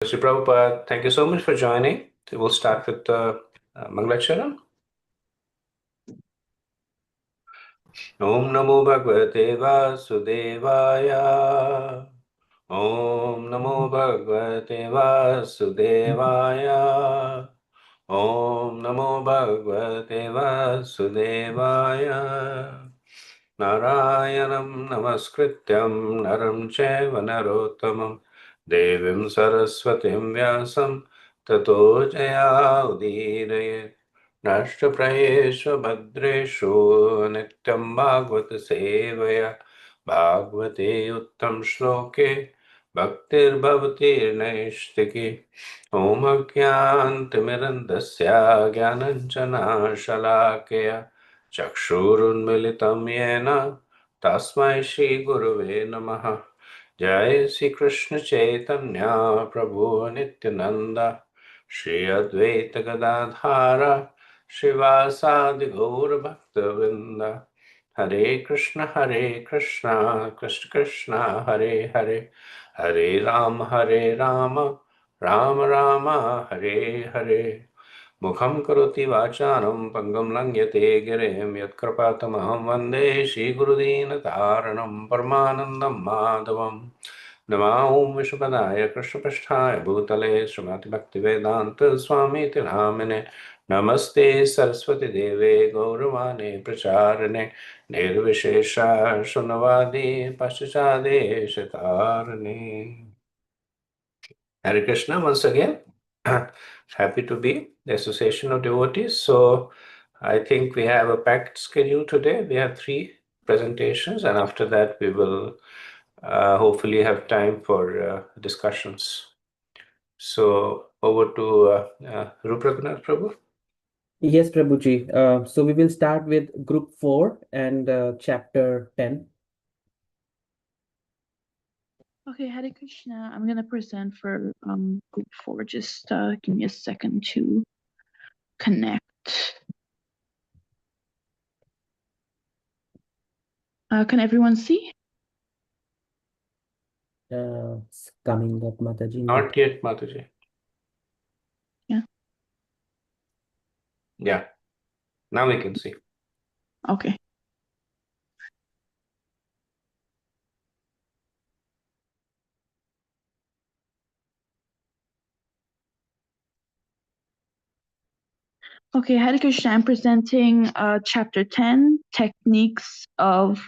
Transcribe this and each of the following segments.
Shri Prabhupada, thank you so much for joining. We'll start with the Mangalacharan. Om Namo Bhagavate Vasudevaya. Om Namo Bhagavate Vasudevaya. Om Namo Bhagavate Vasudevaya. Narayanam Namaskrityam Naram Chaiva Narottamam Devim Saraswatim Vyasam Tato Jaya Udiraye Nashtaprayeshu Bhadreshu Nityam Bhagavata Sevaya Bhagavate Uttam Shloke Bhaktir Bhavatir Naishtiki Om Ajnantimirandasya Jnananjana Shalakaya चक्षुरुन्मिलितं येन तस्मै श्रीगुरवे नमः। जय श्री कृष्ण चैतन्य प्रभु नित्यानंद श्री अद्वैत गदाधर श्रीवासादि गौर भक्तवृंद। हरे कृष्ण कृष्ण कृष्ण हरे हरे, हरे राम राम राम हरे हरे। मुखं करोति वाचालं पङ्गुं लङ्घयते गिरिं यत्कृपातमहं वन्दे श्रीगुरुदीनतारणं परमानन्दं माधवं। नमामि विष्णुपदाय कृष्णपृष्ठाय भूतले श्रीमद्भक्तिवेदान्त स्वामीति नामिने। नमस्ते सरस्वती देवे गौरवाणी प्रचारिणे निर्विशेष शून्यवादी पश्चादेशतारिणे। Hare Krishna once again. Happy to be the Association of Devotees. So I think we have a packed schedule today. We have 3 presentations, and after that we will hopefully have time for discussions. So over to Rupragnath Prabhu. Yes, Prabhuji. So we will start with Group 4 and Chapter 10. Okay, Hare Krishna. I'm going to present for Group 4. Just give me a second to connect. Can everyone see? It's coming up, Mataji. Not yet, Mataji. Yeah. Yeah. Now we can see. Okay. Okay, Hare Krishna, I'm presenting Chapter 10, Techniques of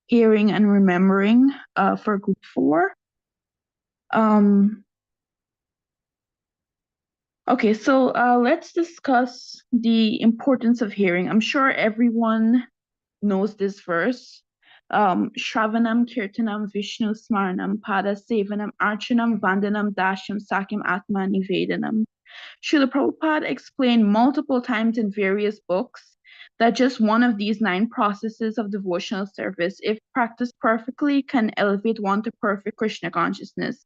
Hearing and Remembering for Group 4. Okay, so let's discuss the importance of hearing. I'm sure everyone knows this verse. Shravanam, Kirtanam, Vishnu, Smaranam, Pada, Sevanam, Archanam, Vandanam, Dasham, Sakyam, Atma, Nivedanam. Srila Prabhupada explained multiple times in various books that just one of these 9 processes of devotional service, if practiced perfectly, can elevate one to perfect Krishna consciousness.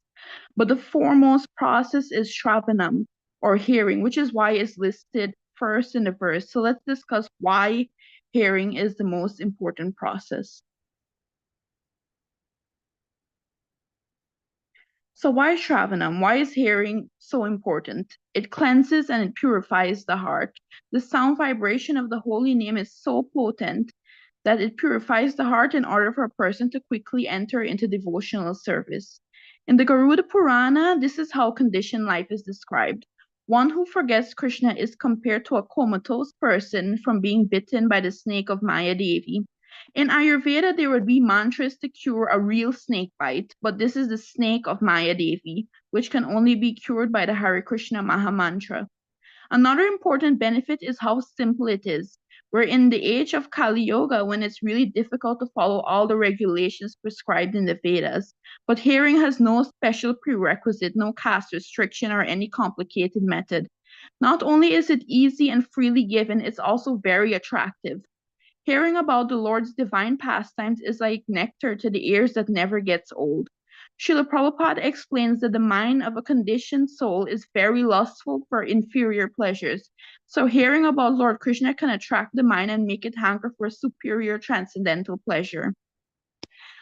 But the foremost process is Shravanam, or hearing, which is why it's listed first in the verse. So let's discuss why hearing is the most important process. So why Shravanam? Why is hearing so important? It cleanses and it purifies the heart. The sound vibration of the holy name is so potent that it purifies the heart in order for a person to quickly enter into devotional service. In the Garuda Purana, this is how conditioned life is described. One who forgets Krishna is compared to a comatose person from being bitten by the snake of Maya Devi. In Ayurveda, there would be mantras to cure a real snake bite, but this is the snake of Maya Devi, which can only be cured by the Hare Krishna Maha Mantra. Another important benefit is how simple it is. We're in the age of Kali Yoga when it's really difficult to follow all the regulations prescribed in the Vedas. But hearing has no special prerequisite, no caste restriction, or any complicated method. Not only is it easy and freely given, it's also very attractive. Hearing about the Lord's divine pastimes is like nectar to the ears that never gets old. Srila Prabhupada explains that the mind of a conditioned soul is very lustful for inferior pleasures. So hearing about Lord Krishna can attract the mind and make it hanker for superior transcendental pleasure.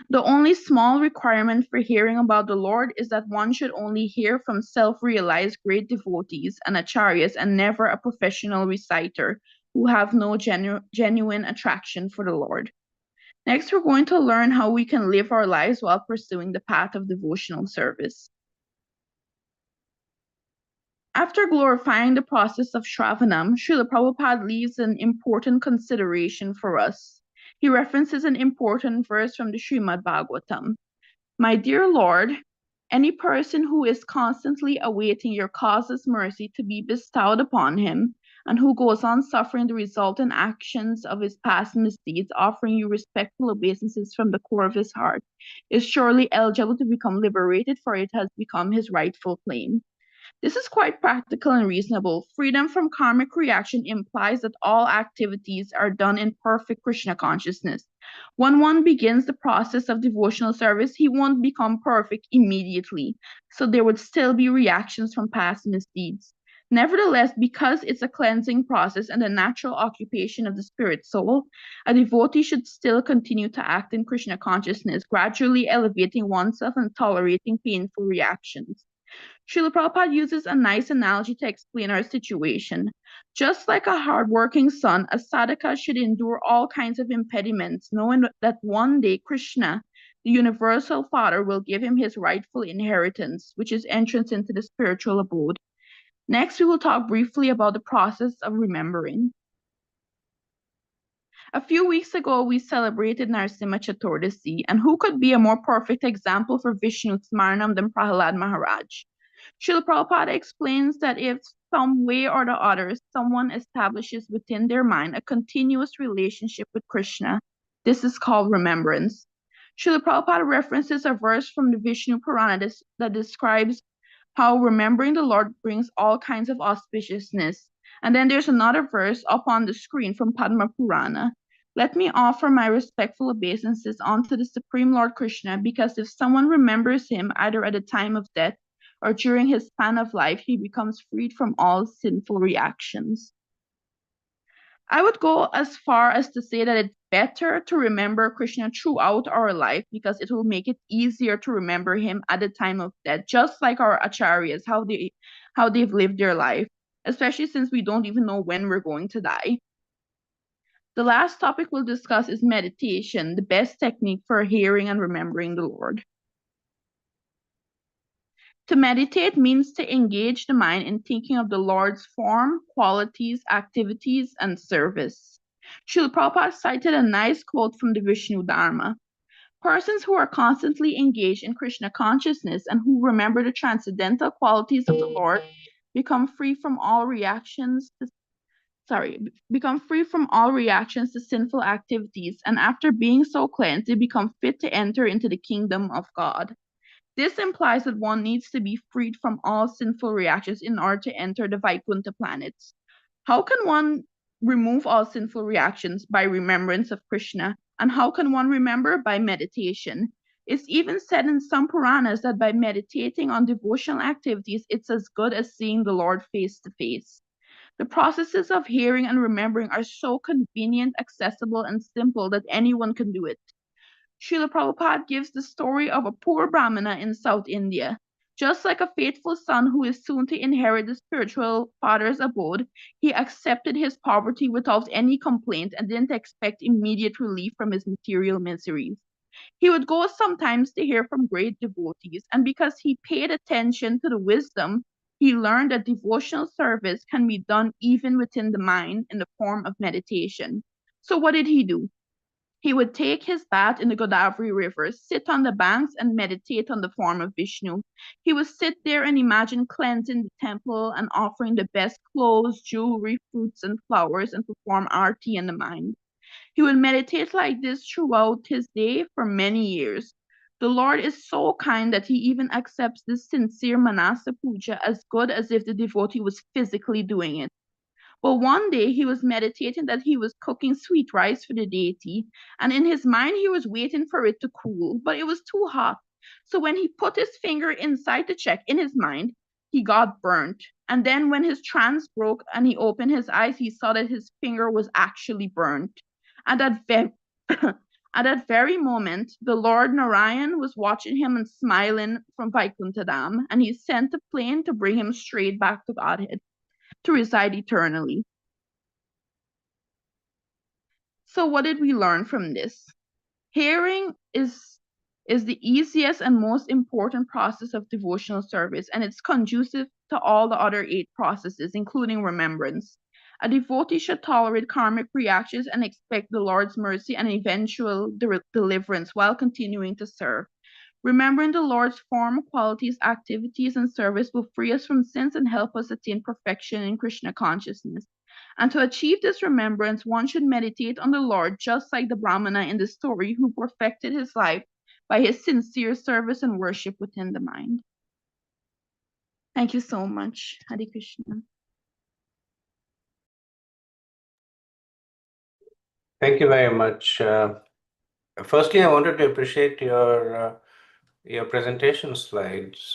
The only small requirement for hearing about the Lord is that one should only hear from self-realized great devotees and acharyas and never a professional reciter who have no genuine attraction for the Lord. Next, we're going to learn how we can live our lives while pursuing the path of devotional service. After glorifying the process of Shravanam, Srila Prabhupada leaves an important consideration for us. He references an important verse from the Srimad Bhagavatam. My dear Lord, any person who is constantly awaiting your causeless mercy to be bestowed upon him, and who goes on suffering the resultant actions of his past misdeeds, offering you respectful obeisances from the core of his heart, is surely eligible to become liberated, for it has become his rightful claim. This is quite practical and reasonable. Freedom from karmic reaction implies that all activities are done in perfect Krishna consciousness. When one begins the process of devotional service, he won't become perfect immediately, so there would still be reactions from past misdeeds. Nevertheless, because it's a cleansing process and a natural occupation of the spirit soul, a devotee should still continue to act in Krishna consciousness, gradually elevating oneself and tolerating painful reactions. Srila Prabhupada uses a nice analogy to explain our situation. Just like a hardworking son, a sadhaka should endure all kinds of impediments, knowing that one day Krishna, the universal father, will give him his rightful inheritance, which is entrance into the spiritual abode. Next, we will talk briefly about the process of remembering. A few weeks ago, we celebrated Narasimha Chaturdasi, and who could be a more perfect example for Vishnu Smaranam than Prahalad Maharaj? Srila Prabhupada explains that if some way or the other someone establishes within their mind a continuous relationship with Krishna, this is called remembrance. Srila Prabhupada references a verse from the Vishnu Purana that describes how remembering the Lord brings all kinds of auspiciousness. And then there's another verse up on the screen from Padma Purana. Let me offer my respectful obeisances unto the Supreme Lord Krishna, because if someone remembers him either at the time of death or during his span of life, he becomes freed from all sinful reactions. I would go as far as to say that it's better to remember Krishna throughout our life, because it will make it easier to remember him at the time of death, just like our acharyas, how they've lived their life, especially since we don't even know when we're going to die. The last topic we'll discuss is meditation, the best technique for hearing and remembering the Lord. To meditate means to engage the mind in thinking of the Lord's form, qualities, activities, and service. Srila Prabhupada cited a nice quote from the Vishnu Dharma. Persons who are constantly engaged in Krishna consciousness and who remember the transcendental qualities of the Lord become free from all reactions to sinful activities, and after being so cleansed, they become fit to enter into the kingdom of God. This implies that one needs to be freed from all sinful reactions in order to enter the Vaikuntha planets. How can one remove all sinful reactions? By remembrance of Krishna. And how can one remember? By meditation. It's even said in some Puranas that by meditating on devotional activities, it's as good as seeing the Lord face to face. The processes of hearing and remembering are so convenient, accessible, and simple that anyone can do it. Srila Prabhupada gives the story of a poor Brahmana in South India. Just like a faithful son who is soon to inherit the spiritual father's abode, he accepted his poverty without any complaint and didn't expect immediate relief from his material miseries. He would go sometimes to hear from great devotees, and because he paid attention to the wisdom, he learned that devotional service can be done even within the mind in the form of meditation. So what did he do? He would take his bath in the Godavari River, sit on the banks, and meditate on the form of Vishnu. He would sit there and imagine cleansing the temple and offering the best clothes, jewelry, fruits, and flowers, and perform arti in the mind. He would meditate like this throughout his day for many years. The Lord is so kind that he even accepts this sincere Manasa Puja as good as if the devotee was physically doing it. Well, one day he was meditating that he was cooking sweet rice for the deity, and in his mind he was waiting for it to cool, but it was too hot. So when he put his finger inside to check in his mind, he got burnt. And then when his trance broke and he opened his eyes, he saw that his finger was actually burnt. And that At that very moment, the Lord Narayan was watching him and smiling from Vaikuntadam, and he sent a plane to bring him straight back to Godhead, to reside eternally. So what did we learn from this? Hearing is the easiest and most important process of devotional service, and it's conducive to all the other 8 processes, including remembrance. A devotee should tolerate karmic reactions and expect the Lord's mercy and eventual deliverance while continuing to serve. Remembering the Lord's form, qualities, activities, and service will free us from sins and help us attain perfection in Krishna consciousness. And to achieve this remembrance, one should meditate on the Lord, just like the Brahmana in the story who perfected his life by his sincere service and worship within the mind. Thank you so much. Hare Krishna. Thank you very much. Firstly, I wanted to appreciate your presentation slides,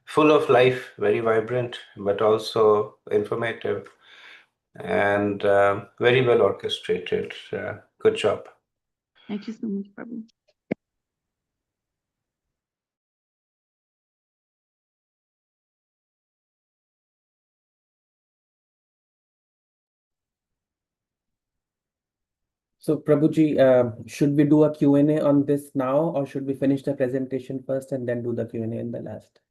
full of life, very vibrant, but also informative and very well orchestrated. Good job. Thank you so much, Prabhu. So, Prabhuji, should we do a Q&A on this now, or should we finish the presentation first and then do the Q&A in the last?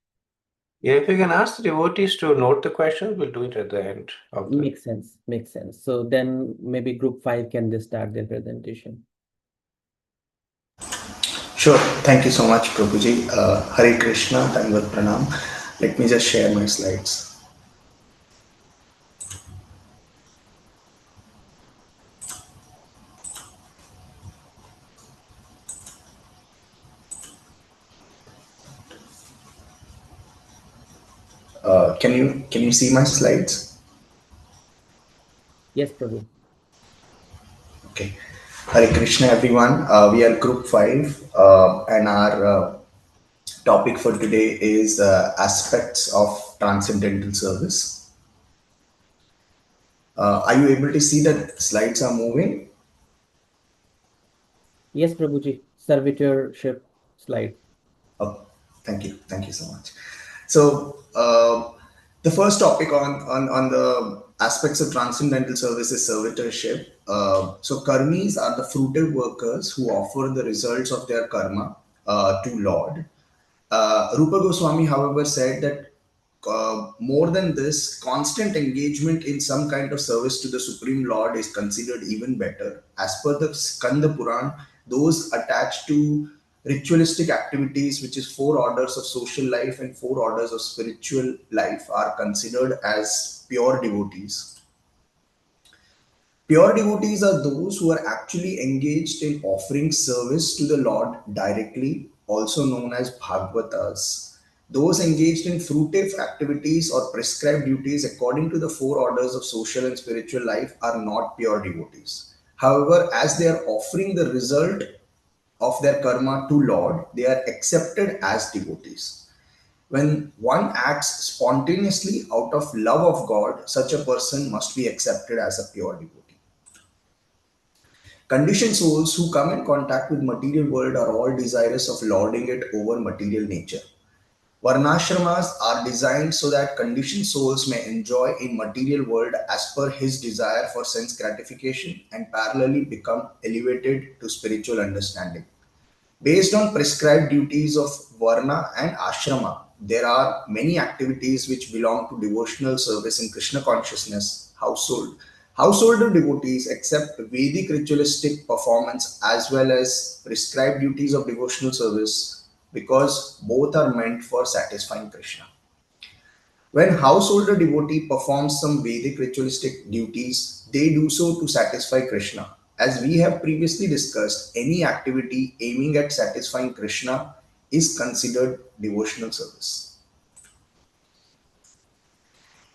Yeah, if you can ask the devotees to note the questions, we'll do it at the end of the... Makes sense. Makes sense. So then maybe group 5 can just start their presentation. Sure. Thank you so much, Prabhuji. Hare Krishna, Dandavat Pranam. Let me just share my slides. Can you see my slides? Yes, Prabhu. Okay. Hare Krishna, everyone. We are group 5, and our topic for today is aspects of transcendental service. Are you able to see that slides are moving? Yes, Prabhuji. Servitorship slide. Oh, thank you. Thank you so much. So, the first topic on the aspects of transcendental service is servitorship. So, karmis are the fruitive workers who offer the results of their karma to Lord. Rupa Goswami, however, said that more than this, constant engagement in some kind of service to the Supreme Lord is considered even better. As per the Skanda Puran, those attached to ritualistic activities, which is 4 orders of social life and 4 orders of spiritual life, are considered as pure devotees. Pure devotees are those who are actually engaged in offering service to the Lord directly, also known as Bhagavatas. Those engaged in fruitive activities or prescribed duties according to the 4 orders of social and spiritual life are not pure devotees. However, as they are offering the result of their karma to Lord, they are accepted as devotees. When one acts spontaneously out of love of God, such a person must be accepted as a pure devotee. Conditioned souls who come in contact with material world are all desirous of lording it over material nature. Varnashramas are designed so that conditioned souls may enjoy in material world as per his desire for sense gratification and parallelly become elevated to spiritual understanding. Based on prescribed duties of Varna and Ashrama, there are many activities which belong to devotional service in Krishna consciousness household. Householder devotees accept Vedic ritualistic performance as well as prescribed duties of devotional service because both are meant for satisfying Krishna. When householder devotee performs some Vedic ritualistic duties, they do so to satisfy Krishna. As we have previously discussed, any activity aiming at satisfying Krishna is considered devotional service.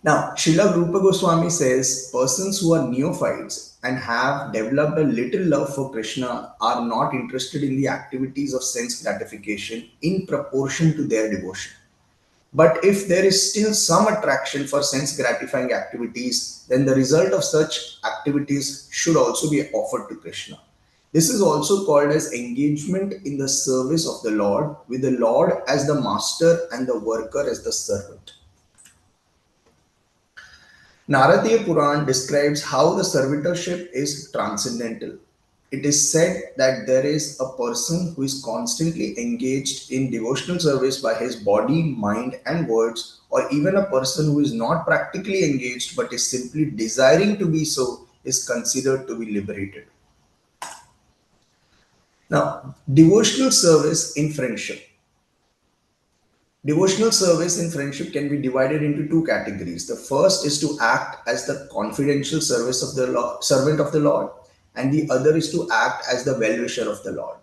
Now, Srila Rupa Goswami says persons who are neophytes and have developed a little love for Krishna are not interested in the activities of sense gratification in proportion to their devotion. But if there is still some attraction for sense gratifying activities, then the result of such activities should also be offered to Krishna. This is also called as engagement in the service of the Lord, with the Lord as the master and the worker as the servant. Naradiya Puran describes how the servitorship is transcendental. It is said that there is a person who is constantly engaged in devotional service by his body, mind, and words, or even a person who is not practically engaged but is simply desiring to be so, is considered to be liberated. Now, devotional service in friendship. Devotional service in friendship can be divided into two categories. The first is to act as the confidential service of the Lord, servant of the Lord, and the other is to act as the well-wisher of the Lord.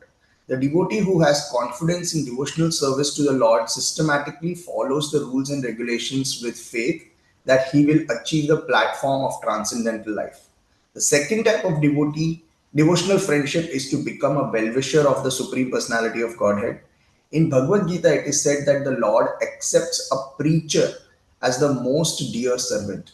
The devotee who has confidence in devotional service to the Lord systematically follows the rules and regulations with faith that he will achieve the platform of transcendental life. The second type of devotional friendship is to become a well-wisher of the Supreme Personality of Godhead. In Bhagavad Gita, it is said that the Lord accepts a preacher as the most dear servant.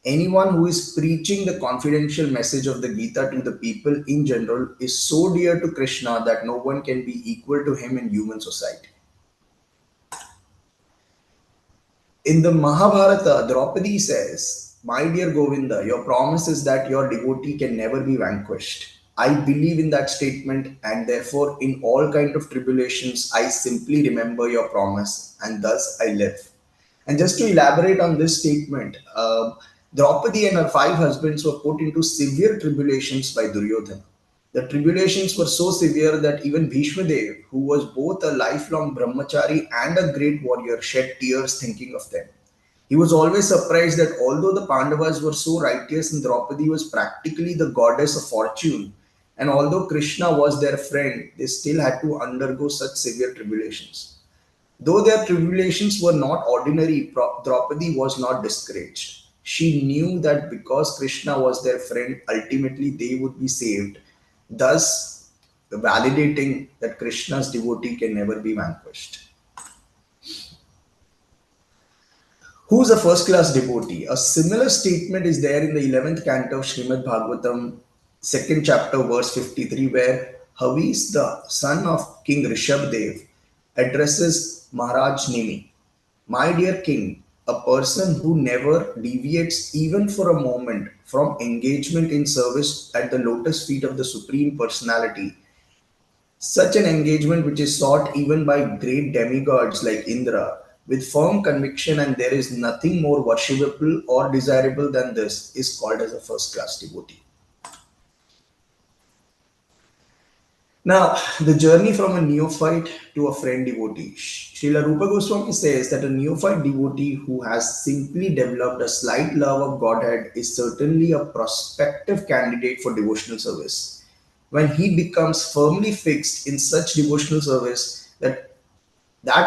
Anyone who is preaching the confidential message of the Gita to the people in general is so dear to Krishna that no one can be equal to him in human society. In the Mahabharata, Draupadi says, "My dear Govinda, your promise is that your devotee can never be vanquished. I believe in that statement, and therefore, in all kind of tribulations, I simply remember your promise, and thus I live." And just to elaborate on this statement, Draupadi and her 5 husbands were put into severe tribulations by Duryodhana. The tribulations were so severe that even Bhishma Dev, who was both a lifelong brahmachari and a great warrior, shed tears thinking of them. He was always surprised that although the Pandavas were so righteous and Draupadi was practically the goddess of fortune, and although Krishna was their friend, they still had to undergo such severe tribulations. Though their tribulations were not ordinary, Draupadi was not discouraged. She knew that because Krishna was their friend, ultimately they would be saved, thus validating that Krishna's devotee can never be vanquished. Who is a first class devotee? A similar statement is there in the 11th canto of Srimad Bhagavatam, 2nd chapter, verse 53, where Havis, the son of King Rishabdev, addresses Maharaj Nimi. "My dear king, a person who never deviates even for a moment from engagement in service at the lotus feet of the Supreme Personality, such an engagement which is sought even by great demigods like Indra, with firm conviction, and there is nothing more worshipable or desirable than this, is called as a first class devotee." Now, the journey from a neophyte to a friend devotee. Srila Rupa Goswami says that a neophyte devotee who has simply developed a slight love of Godhead is certainly a prospective candidate for devotional service. When he becomes firmly fixed in such devotional service, that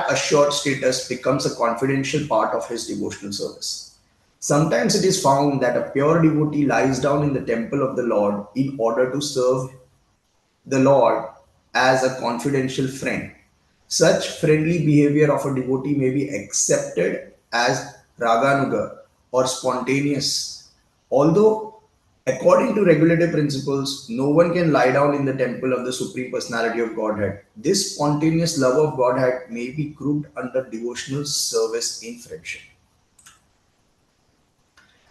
assured status becomes a confidential part of his devotional service. Sometimes it is found that a pure devotee lies down in the temple of the Lord in order to serve the Lord as a confidential friend. Such friendly behavior of a devotee may be accepted as raganuga or spontaneous. Although, according to regulative principles, no one can lie down in the temple of the Supreme Personality of Godhead. This spontaneous love of Godhead may be grouped under devotional service in friendship.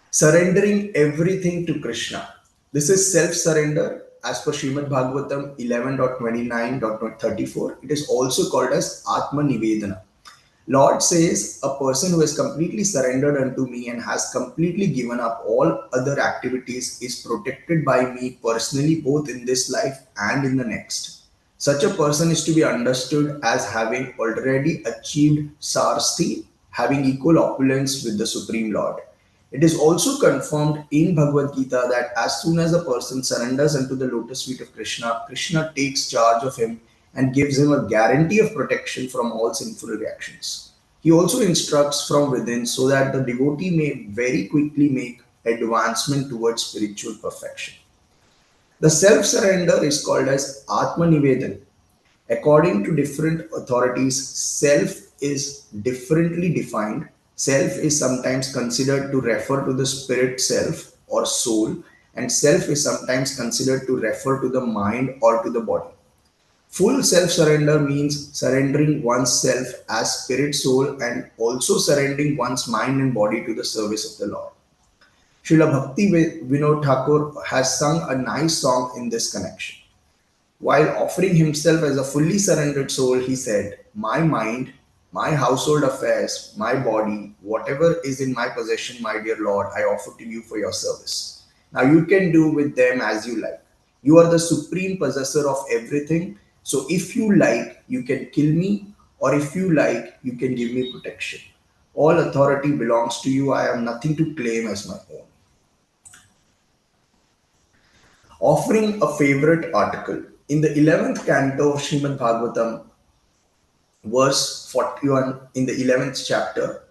Surrendering everything to Krishna. This is self-surrender as per Srimad Bhagavatam 11.29.34. It is also called as Atma Nivedana. Lord says, "A person who has completely surrendered unto me and has completely given up all other activities is protected by me personally both in this life and in the next." Such a person is to be understood as having already achieved Shastri, having equal opulence with the Supreme Lord. It is also confirmed in Bhagavad Gita that as soon as a person surrenders unto the lotus feet of Krishna, Krishna takes charge of him and gives him a guarantee of protection from all sinful reactions. He also instructs from within so that the devotee may very quickly make advancement towards spiritual perfection. The self-surrender is called as Atma Nivedan. According to different authorities, self is differently defined. Self is sometimes considered to refer to the spirit self or soul, and self is sometimes considered to refer to the mind or to the body. Full self surrender means surrendering oneself as spirit, soul, and also surrendering one's mind and body to the service of the Lord. Srila Bhakti Vinod Thakur has sung a nice song in this connection. While offering himself as a fully surrendered soul, he said, "My mind, my household affairs, my body, whatever is in my possession, my dear Lord, I offer to you for your service. Now you can do with them as you like. You are the supreme possessor of everything. So if you like, you can kill me, or if you like, you can give me protection. All authority belongs to you. I have nothing to claim as my own." Offering a favorite article. In the 11th canto of Srimad Bhagavatam, verse 41 in the 11th chapter,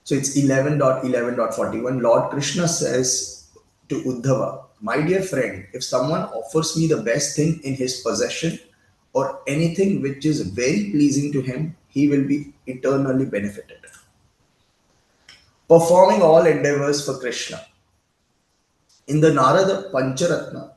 so it's 11.11.41, Lord Krishna says to Uddhava, "My dear friend, if someone offers me the best thing in his possession or anything which is very pleasing to him, he will be eternally benefited." Performing all endeavors for Krishna. In the Narada Pancharatna,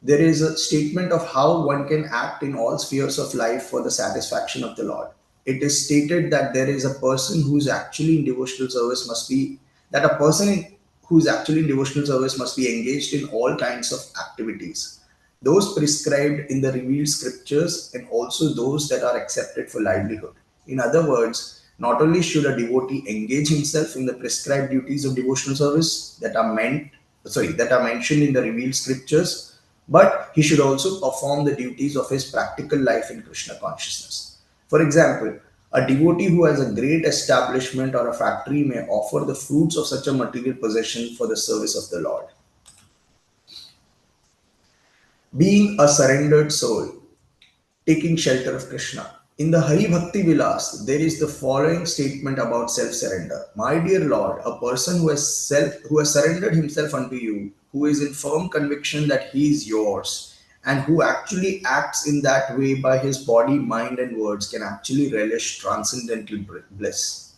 there is a statement of how one can act in all spheres of life for the satisfaction of the Lord. It is stated that there is a person who is actually in devotional service must be that a person who is actually in devotional service must be engaged in all kinds of activities, those prescribed in the revealed scriptures and also those that are accepted for livelihood. In other words, not only should a devotee engage himself in the prescribed duties of devotional service that are mentioned in the revealed scriptures, but he should also perform the duties of his practical life in Krishna consciousness. For example, a devotee who has a great establishment or a factory may offer the fruits of such a material possession for the service of the Lord. Being a surrendered soul, taking shelter of Krishna. In the Hari Bhakti Vilas, there is the following statement about self-surrender. My dear Lord, a person who has surrendered himself unto you, who is in firm conviction that he is yours, and who actually acts in that way by his body, mind, and words, can actually relish transcendental bliss.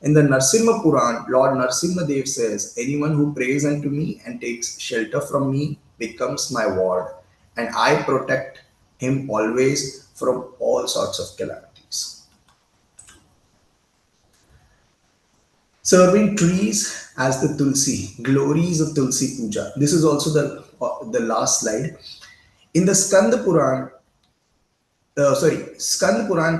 In the Narsimha Puran, Lord Narsimha Dev says, "Anyone who prays unto me and takes shelter from me becomes my ward, and I protect him always from all sorts of calamities." Serving trees as the Tulsi, glories of Tulsi Puja. This is also the last slide. In the Skand Puran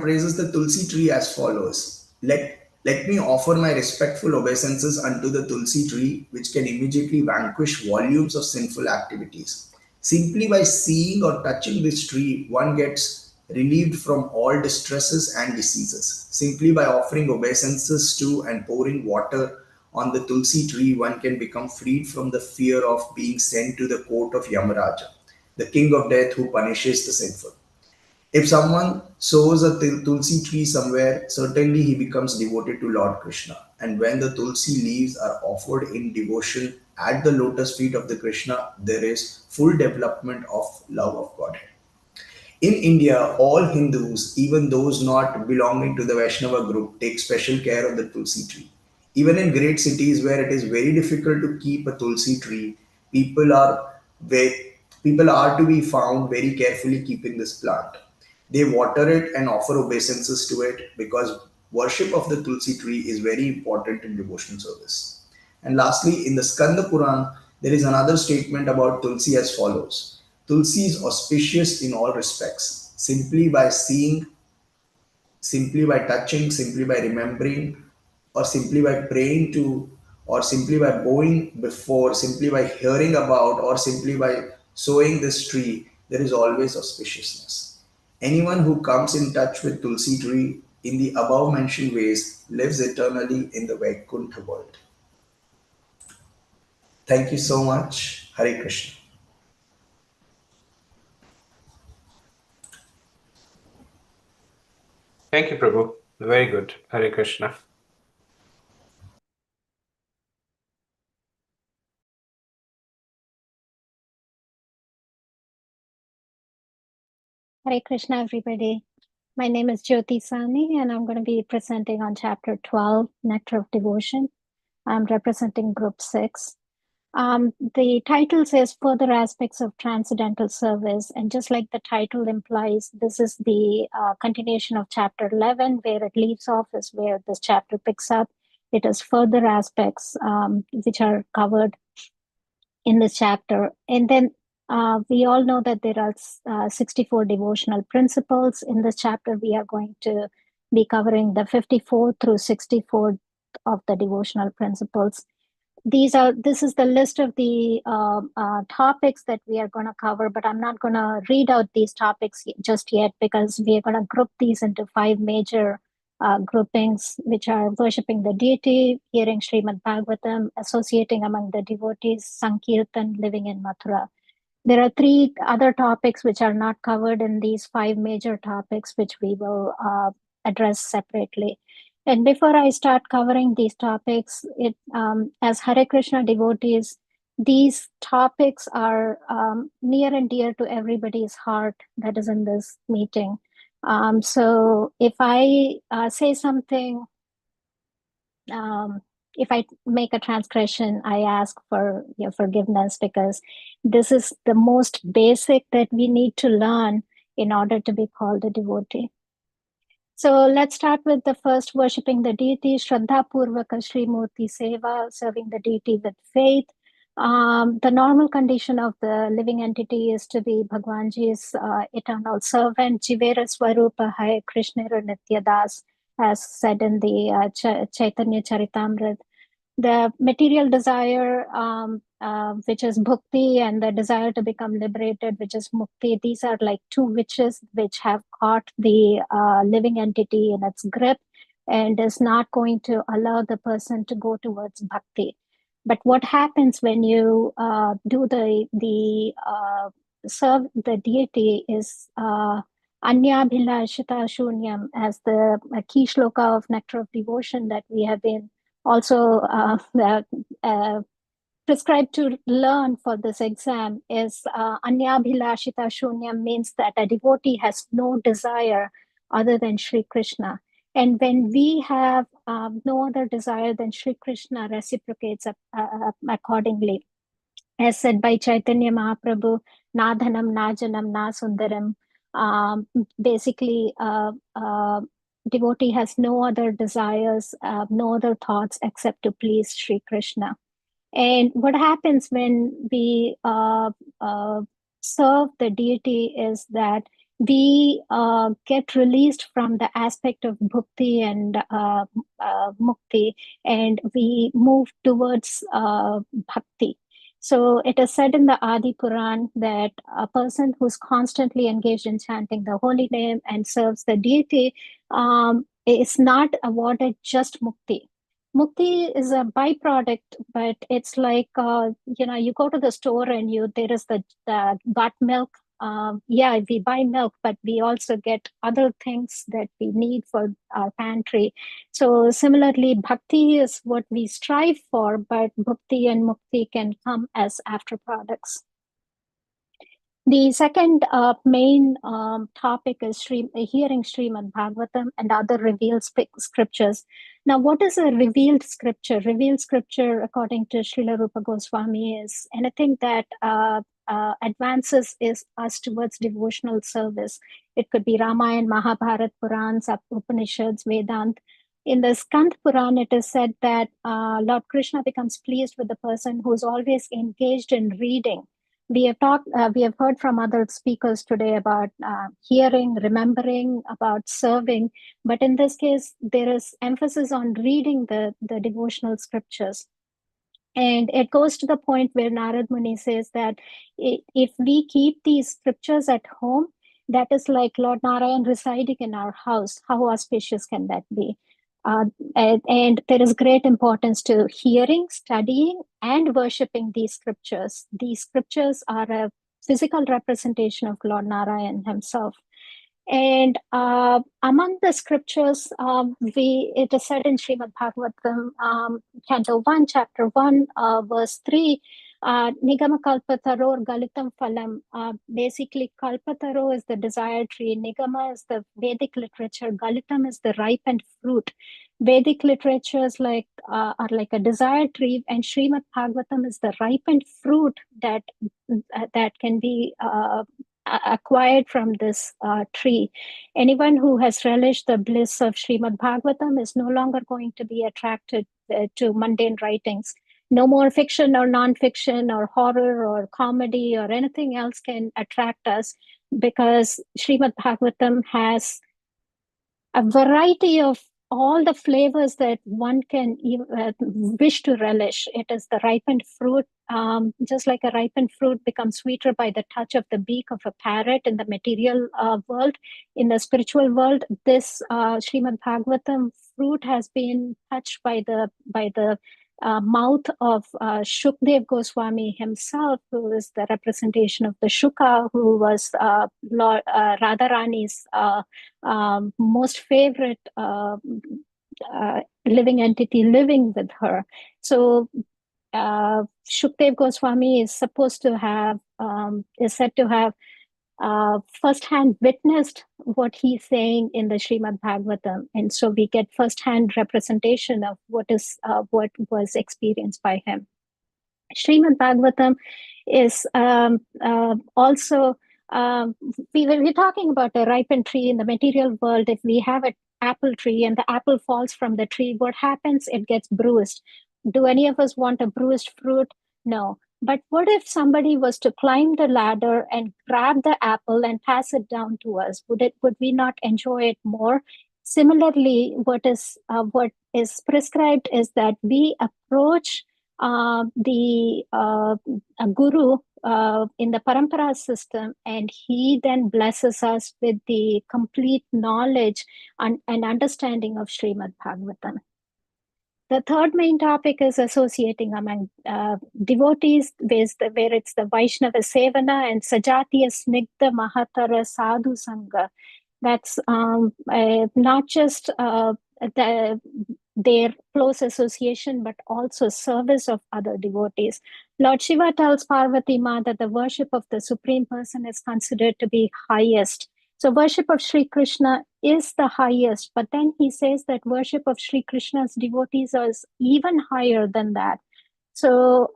praises the Tulsi tree as follows. Let me offer my respectful obeisances unto the Tulsi tree, which can immediately vanquish volumes of sinful activities. Simply by seeing or touching this tree, one gets relieved from all distresses and diseases. Simply by offering obeisances to and pouring water on the Tulsi tree, one can become freed from the fear of being sent to the court of Yamaraja, the king of death who punishes the sinful. If someone sows a tulsi tree somewhere, certainly he becomes devoted to Lord Krishna. And when the tulsi leaves are offered in devotion at the lotus feet of the Krishna, there is full development of love of Godhead. In India, all Hindus, even those not belonging to the Vaishnava group, take special care of the tulsi tree. Even in great cities where it is very difficult to keep a tulsi tree, people are people are to be found very carefully keeping this plant. They water it and offer obeisances to it because worship of the tulsi tree is very important in devotional service. And lastly, in the Skanda Puran, there is another statement about Tulsi as follows. Tulsi is auspicious in all respects. Simply by seeing, simply by touching, simply by remembering, or simply by praying to, or simply by bowing before, simply by hearing about, or simply by sowing this tree, there is always auspiciousness. Anyone who comes in touch with Tulsi tree in the above mentioned ways lives eternally in the Vaikuntha world. Thank you so much. Hare Krishna. Thank you, Prabhu. Very good. Hare Krishna. Hare Krishna, everybody. My name is Jyoti Sani, and I'm going to be presenting on Chapter 12, Nectar of Devotion. I'm representing Group 6. The title says Further Aspects of Transcendental Service, and just like the title implies, this is the continuation of Chapter 11, where it leaves off is where this chapter picks up. It is further aspects which are covered in this chapter. And then we all know that there are 64 devotional principles. In this chapter, we are going to be covering the 54 through 64 of the devotional principles. This is the list of the topics that we are going to cover, but I'm not going to read out these topics just yet because we are going to group these into 5 major groupings, which are worshipping the deity, hearing Srimad Bhagavatam, associating among the devotees, Sankirtan, living in Mathura. There are 3 other topics which are not covered in these 5 major topics, which we will address separately. And before I start covering these topics, as Hare Krishna devotees, these topics are near and dear to everybody's heart that is in this meeting. So if I say something, if I make a transgression, I ask for your forgiveness because this is the most basic that we need to learn in order to be called a devotee. So let's start with the first, worshipping the deity, Shraddha Purvaka Shri Murti Seva, serving the deity with faith. The normal condition of the living entity is to be Bhagwanji's eternal servant, Jivera Swarupa Hai Krishnera Nityadas, as said in the Chaitanya Charitamrita. The material desire, which is bhakti, and the desire to become liberated, which is mukti, these are like 2 witches which have caught the living entity in its grip and is not going to allow the person to go towards bhakti. But what happens when you do serve the deity is Anyabhilashita Shunyam, as the key shloka of Nectar of Devotion that we have been also prescribed to learn for this exam is Anyabhilashita Shunyam, means that a devotee has no desire other than Sri Krishna. And when we have no other desire than Sri Krishna, reciprocates accordingly. As said by Chaitanya Mahaprabhu, na dhanam, na janam, na sundaram. Basically, devotee has no other desires, no other thoughts except to please Sri Krishna. And what happens when we serve the deity is that we get released from the aspect of bhakti and mukti, and we move towards bhakti. So it is said in the Adi Puran that a person who's constantly engaged in chanting the holy name and serves the deity is not awarded just mukti. Mukti is a byproduct, but it's like, you go to the store and there is the got milk. We buy milk, but we also get other things that we need for our pantry. So similarly, bhakti is what we strive for, but bhakti and mukti can come as after products. The second main topic is hearing Srimad Bhagavatam and other revealed scriptures. Now, what is a revealed scripture? Revealed scripture, according to Srila Rupa Goswami, is anything that advances us towards devotional service. It could be Ramayana, Mahabharata, Purans, Upanishads, Vedant. In the Skand Puran, it is said that Lord Krishna becomes pleased with the person who is always engaged in reading. We have heard from other speakers today about hearing, remembering, about serving. But in this case, there is emphasis on reading the devotional scriptures. And it goes to the point where Narad Muni says that if we keep these scriptures at home, that is like Lord Narayan residing in our house. How auspicious can that be? And there is great importance to hearing, studying, and worshipping these scriptures. These scriptures are a physical representation of Lord Narayan himself. And among the scriptures, it is said in Srimad Bhagavatam, Canto 1, Chapter 1, verse 3, Nigama kalpataror galitam phalam. Basically, kalpataro is the desired tree. Nigama is the Vedic literature. Galitam is the ripened fruit. Vedic literatures are like a desired tree, and Srimad Bhagavatam is the ripened fruit that can be acquired from this tree. Anyone who has relished the bliss of Srimad Bhagavatam is no longer going to be attracted to mundane writings. No more fiction or non-fiction or horror or comedy or anything else can attract us, because Srimad Bhagavatam has a variety of all the flavors that one can wish to relish. It is the ripened fruit, just like a ripened fruit becomes sweeter by the touch of the beak of a parrot in the material world. In the spiritual world, this Srimad Bhagavatam fruit has been touched by the mouth of Shukdev Goswami himself, who is the representation of the Shuka, who was Lord Radharani's most favorite living entity living with her. So Shukdev Goswami is supposed to have, is said to have first-hand witnessed what he's saying in the Srimad Bhagavatam, and so we get first-hand representation of what was experienced by him. Srimad Bhagavatam is also we're talking about a ripened tree in the material world. If we have an apple tree and the apple falls from the tree, what happens? It gets bruised. Do any of us want a bruised fruit? No. But what if somebody was to climb the ladder and grab the apple and pass it down to us? Would we not enjoy it more? Similarly, what is prescribed is that we approach the guru in the parampara system, and he then blesses us with the complete knowledge and understanding of Srimad Bhagavatam. The third main topic is associating among devotees, where it's the Vaishnava Sevana and Sajatiya Snigdha Mahatara Sadhu Sangha. That's not just their close association, but also service of other devotees. Lord Shiva tells Parvati Ma that the worship of the Supreme Person is considered to be highest. So worship of Sri Krishna is the highest, but then he says that worship of Sri Krishna's devotees is even higher than that. So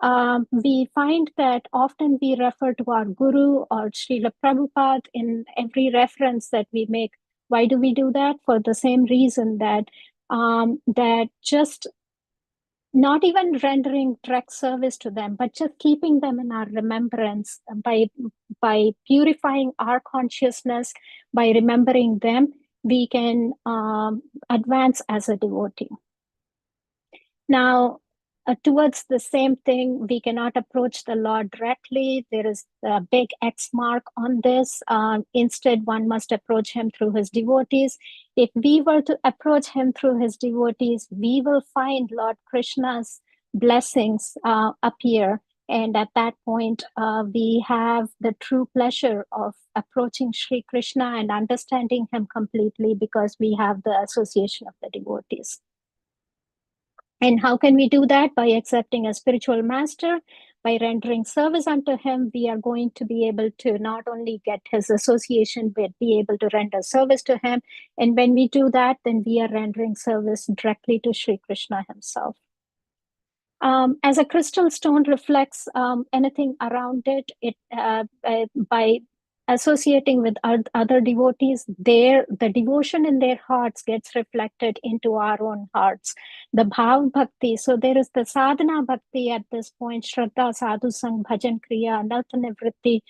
we find that often we refer to our Guru or Srila Prabhupada in every reference that we make. Why do we do that? For the same reason that just not even rendering direct service to them, but just keeping them in our remembrance by purifying our consciousness, by remembering them, we can advance as a devotee. Now, towards the same thing, we cannot approach the Lord directly. There is a big X mark on this. Instead, one must approach him through his devotees. If we were to approach him through his devotees, we will find Lord Krishna's blessings appear. And at that point, we have the true pleasure of approaching Sri Krishna and understanding him completely, because we have the association of the devotees. And how can we do that? By accepting a spiritual master, by rendering service unto him. We are going to be able to not only get his association, but be able to render service to him. And when we do that, then we are rendering service directly to Sri Krishna himself. As a crystal stone reflects anything around it, by associating with other devotees, the devotion in their hearts gets reflected into our own hearts. The Bhav Bhakti, so there is the Sadhana Bhakti at this point, Shraddha, Sadhu Sang, Bhajan Kriya, Anartha Nivritti,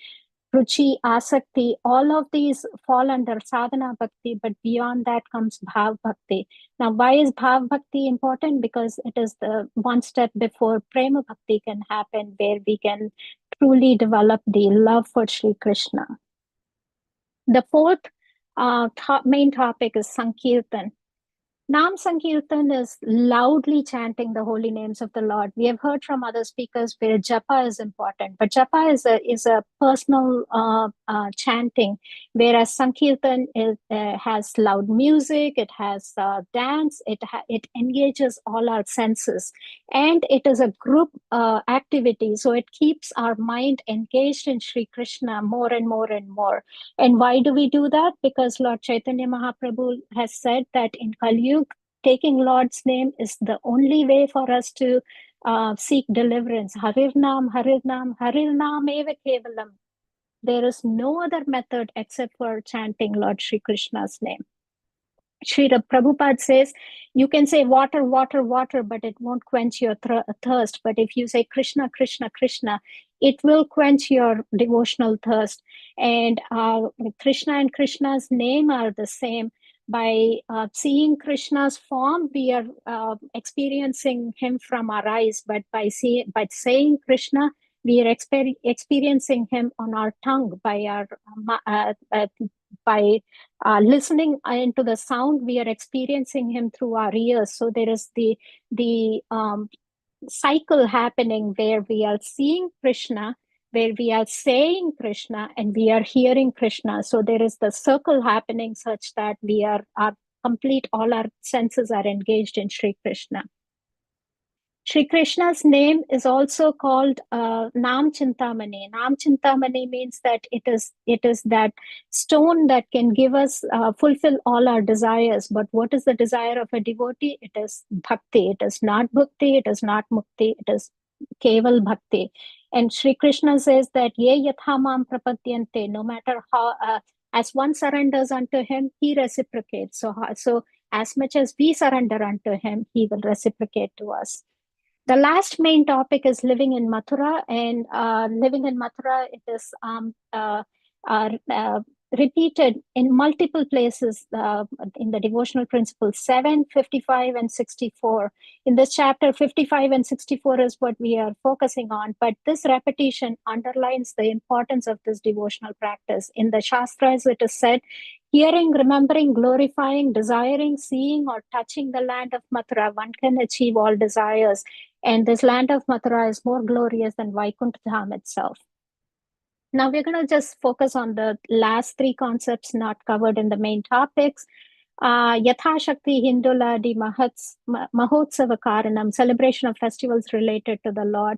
Ruchi, Asakti, all of these fall under Sadhana Bhakti, but beyond that comes Bhav Bhakti. Now, why is Bhav Bhakti important? Because it is the one step before Prema Bhakti can happen, where we can truly develop the love for Sri Krishna. The fourth main topic is Sankirtan. Nam Sankirtan is loudly chanting the holy names of the Lord. We have heard from other speakers where japa is important, but japa is a personal chanting, whereas Sankirtan has loud music, it has dance, it engages all our senses, and it is a group activity. So it keeps our mind engaged in Sri Krishna more and more and more. And why do we do that? Because Lord Chaitanya Mahaprabhu has said that in Kali Yuga, taking Lord's name is the only way for us to seek deliverance. Harir Nam, Harir Nam, Harir Nam eva kevalam. There is no other method except for chanting Lord Sri Krishna's name. Srila Prabhupada says, you can say water, water, water, but it won't quench your thirst. But if you say Krishna, Krishna, Krishna, it will quench your devotional thirst. And Krishna and Krishna's name are the same. By seeing Krishna's form, we are experiencing him from our eyes. But by saying Krishna, we are experiencing him on our tongue by our by listening into the sound. We are experiencing him through our ears. So there is the cycle happening where we are seeing Krishna, where we are saying Krishna, and we are hearing Krishna. So there is the circle happening such that we are complete, all our senses are engaged in Sri Krishna. Sri Krishna's name is also called Nam Chintamani. Nam Chintamani means that it is that stone that can give us fulfill all our desires. But what is the desire of a devotee? It is bhakti. It is not bhakti. It is not mukti. It is keval bhakti. And Sri Krishna says that ye yathamam prapadyante. No matter how, as one surrenders unto him, he reciprocates. So as much as we surrender unto him, he will reciprocate to us. The last main topic is living in Mathura, and living in Mathura, it is repeated in multiple places in the devotional principles 7, 55, and 64. In this chapter, 55 and 64 is what we are focusing on, but this repetition underlines the importance of this devotional practice. In the Shastras, it is said, hearing, remembering, glorifying, desiring, seeing, or touching the land of Mathura, one can achieve all desires. And this land of Mathura is more glorious than Vaikuntha Dham itself. Now we're going to just focus on the last three concepts not covered in the main topics. Yatha Shakti Hindula di Mahotsava Karanam, celebration of festivals related to the Lord.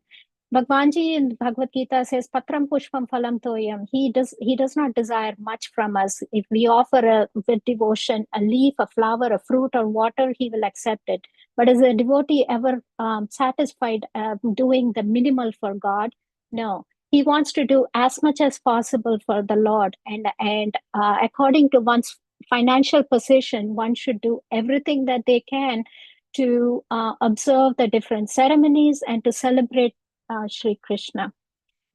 Bhagwanji in Bhagavad Gita says, Patram Pushpam Phalam Toyam. He does not desire much from us. If we offer with devotion a leaf, a flower, a fruit, or water, he will accept it. But is a devotee ever satisfied doing the minimal for God? No. He wants to do as much as possible for the Lord. And according to one's financial position, one should do everything that they can to observe the different ceremonies and to celebrate Sri Krishna.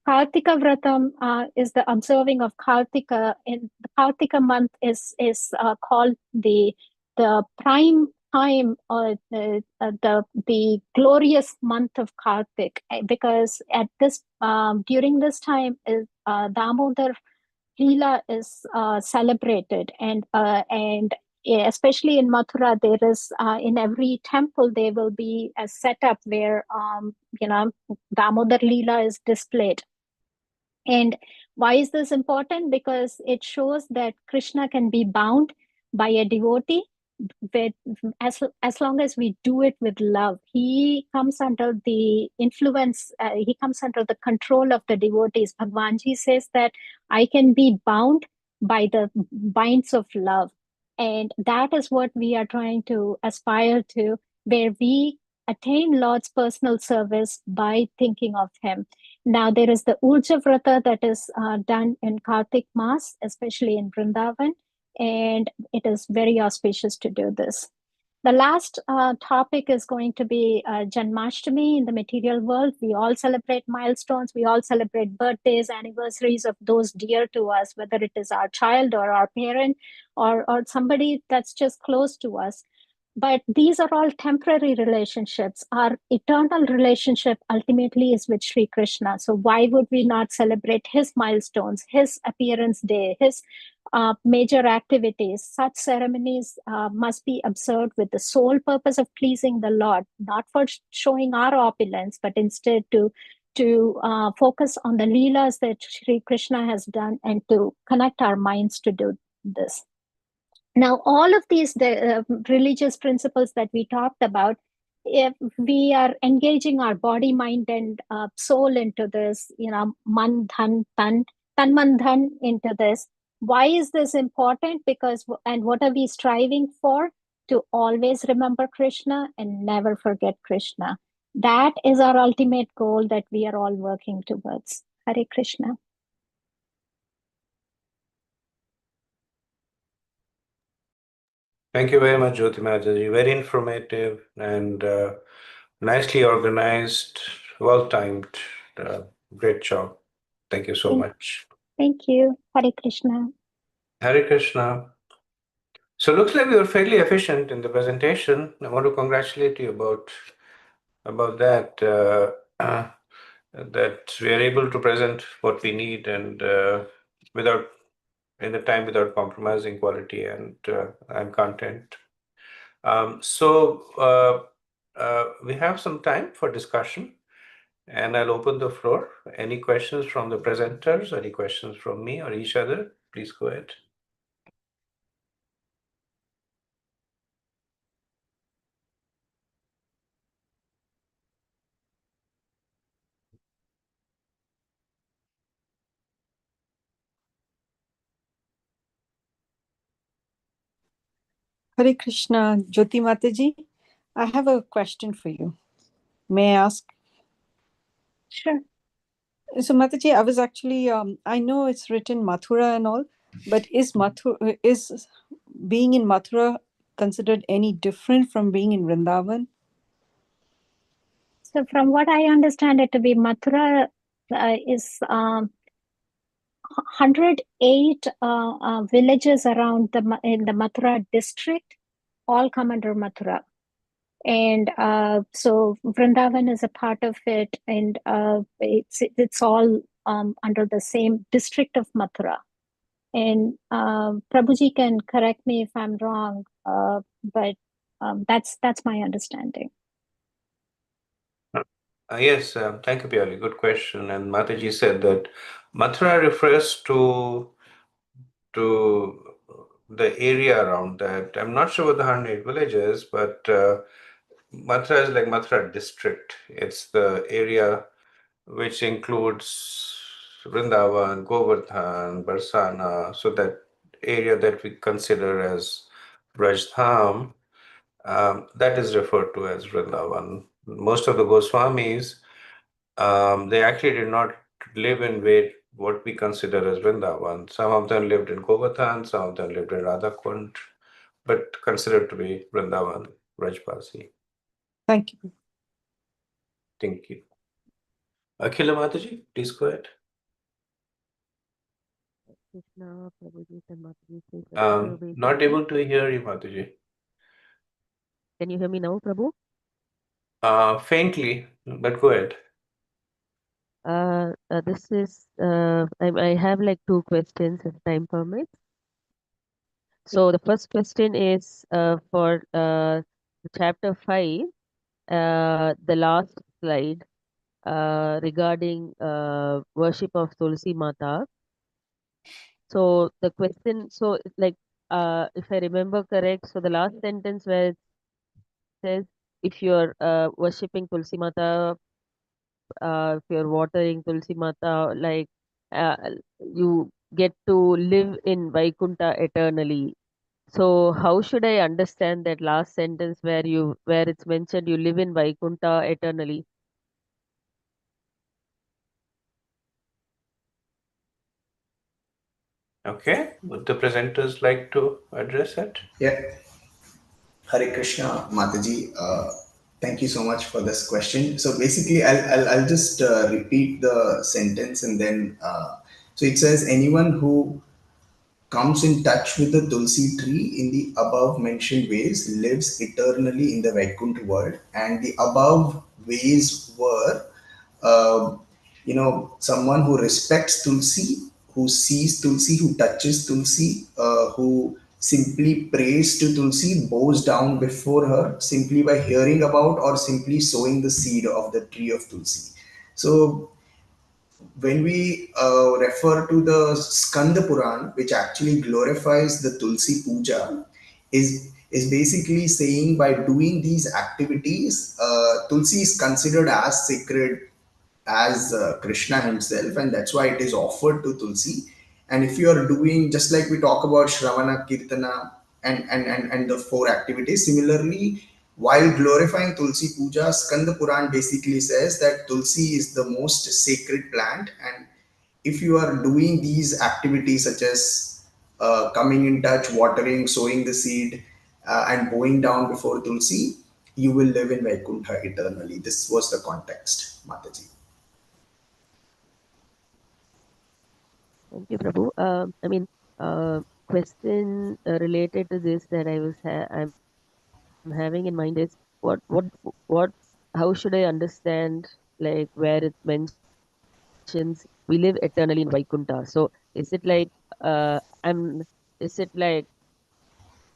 Kartika Vratam is the observing of Kartika. In the Kartika month is called the prime time, or the glorious month of Kartik, because at this during this time is Damodar Leela is celebrated, and especially in Mathura, there is in every temple there will be a setup where Damodar Leela is displayed. And why is this important? Because it shows that Krishna can be bound by a devotee with, as long as we do it with love. He comes under the influence, he comes under the control of the devotees. Bhagwanji says that I can be bound by the binds of love. And that is what we are trying to aspire to, where we attain Lord's personal service by thinking of him. Now, there is the Urja Vrata that is done in Kartik Mass, especially in Vrindavan, and it is very auspicious to do this. The last topic is going to be Janmashtami in the material world. We all celebrate milestones. We all celebrate birthdays, anniversaries of those dear to us, whether it is our child or our parent or somebody that's just close to us. But these are all temporary relationships. Our eternal relationship ultimately is with Sri Krishna. So why would we not celebrate his milestones, his appearance day, his major activities? Such ceremonies must be observed with the sole purpose of pleasing the Lord, not for showing our opulence, but instead to focus on the leelas that Sri Krishna has done and to connect our minds to do this. Now, all of these religious principles that we talked about, if we are engaging our body, mind, and soul into this, man, dhan, tan, man, dhan into this, why is this important? Because, and what are we striving for? To always remember Krishna and never forget Krishna. That is our ultimate goal that we are all working towards. Hare Krishna. Thank you very much, Jyoti Mataji. Very informative and nicely organized, well timed. Great job. Thank you so much. Thank you. Hare Krishna. Hare Krishna. So looks like we were fairly efficient in the presentation. I want to congratulate you about that. That we are able to present what we need and without compromising quality and content. So we have some time for discussion, and I'll open the floor. Any questions from the presenters? Any questions from me or each other? Please go ahead. Hare Krishna, Jyoti Mataji. I have a question for you. May I ask? Sure. So Mataji, I was actually, I know it's written Mathura and all, but is being in Mathura considered any different from being in Vrindavan? So from what I understand it to be, Mathura is 108 villages around in the Mathura district, all come under Mathura. And so Vrindavan is a part of it, and it's all under the same district of Mathura. And Prabhuji can correct me if I'm wrong, but that's my understanding. Yes, thank you, Piali. Good question. And Mataji said that Mathura refers to the area around that. I'm not sure what the 108 villages, but Mathura is like Mathura district. It's the area which includes Vrindavan, Govardhan, Barsana, so that area that we consider as Brajdham, that is referred to as Vrindavan. Most of the Goswamis, they actually did not live in what we consider as Vrindavan. Some of them lived in Govardhan, some of them lived in Radhakund, but considered to be Vrindavan, Rajpasi. Thank you. Thank you. Akhila Mataji, please go ahead. Not able to hear you, Mataji. Can you hear me now, Prabhu? Faintly, but go ahead. This is, I have like two questions if time permits. So the first question is for chapter 5, the last slide regarding worship of Tulsi Mata. So the question, so it's like, if I remember correct, so the last sentence where it says, if you're worshipping Tulsi Mata, if you're watering Tulsi Mata, like you get to live in Vaikunta eternally. So how should I understand that last sentence where it's mentioned you live in Vaikunta eternally? Okay, would the presenters like to address it? Yeah. Hare Krishna, Mataji. Thank you so much for this question. So basically, I'll just repeat the sentence and then. So it says anyone who comes in touch with the Tulsi tree in the above mentioned ways lives eternally in the Vaikuntha world. And the above ways were, uh, someone who respects Tulsi, who sees Tulsi, who touches Tulsi, who simply prays to Tulsi, bows down before her simply by hearing about or simply sowing the seed of the tree of Tulsi. So when we refer to the Skanda Puran, which actually glorifies the Tulsi Puja, is basically saying by doing these activities, Tulsi is considered as sacred as Krishna himself, and that's why it is offered to Tulsi. And if you are doing just like we talk about Shravana, Kirtana, and the four activities, similarly, while glorifying Tulsi Puja, Skanda Puran basically says that Tulsi is the most sacred plant, and if you are doing these activities such as coming in touch, watering, sowing the seed, and bowing down before Tulsi, you will live in Vaikuntha eternally. This was the context, Mataji. Thank you, Prabhu. I mean, question related to this that I'm having in mind is what how should I understand like where it mentions we live eternally in Vaikuntha? So is it like I'm is it like